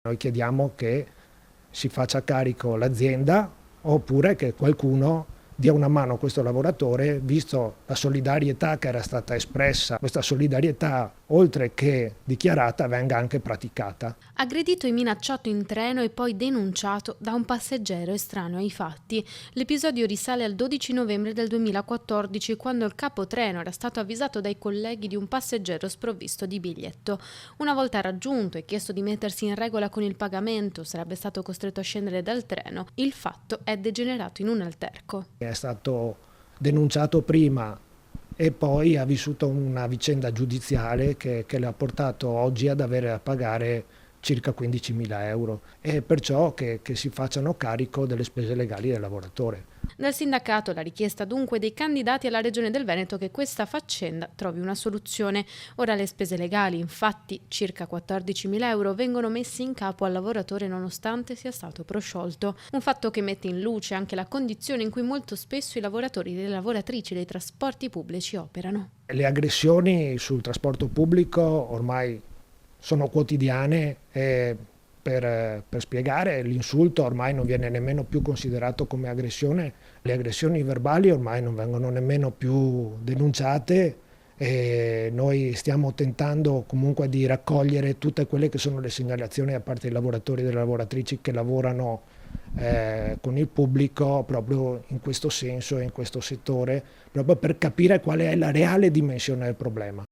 Noi chiediamo che si faccia carico l'azienda oppure che qualcuno dia una mano a questo lavoratore, visto la solidarietà che era stata espressa. Questa solidarietà, oltre che dichiarata, venga anche praticata. Aggredito e minacciato in treno e poi denunciato da un passeggero estraneo ai fatti. L'episodio risale al 12 novembre del 2014, quando il capotreno era stato avvisato dai colleghi di un passeggero sprovvisto di biglietto. Una volta raggiunto e chiesto di mettersi in regola con il pagamento, sarebbe stato costretto a scendere dal treno. Il fatto è degenerato in un alterco. È stato denunciato prima e poi ha vissuto una vicenda giudiziale che l'ha portato oggi ad avere a pagare circa 15.000 euro, e perciò che si facciano carico delle spese legali del lavoratore. Dal sindacato la richiesta dunque dei candidati alla Regione del Veneto che questa faccenda trovi una soluzione. Ora le spese legali, infatti circa 14.000 euro, vengono messi in capo al lavoratore nonostante sia stato prosciolto. Un fatto che mette in luce anche la condizione in cui molto spesso i lavoratori e le lavoratrici dei trasporti pubblici operano. Le aggressioni sul trasporto pubblico ormai sono quotidiane e per spiegare, l'insulto ormai non viene nemmeno più considerato come aggressione, le aggressioni verbali ormai non vengono nemmeno più denunciate, e noi stiamo tentando comunque di raccogliere tutte quelle che sono le segnalazioni da parte dei lavoratori e delle lavoratrici che lavorano con il pubblico proprio in questo senso e in questo settore, proprio per capire qual è la reale dimensione del problema.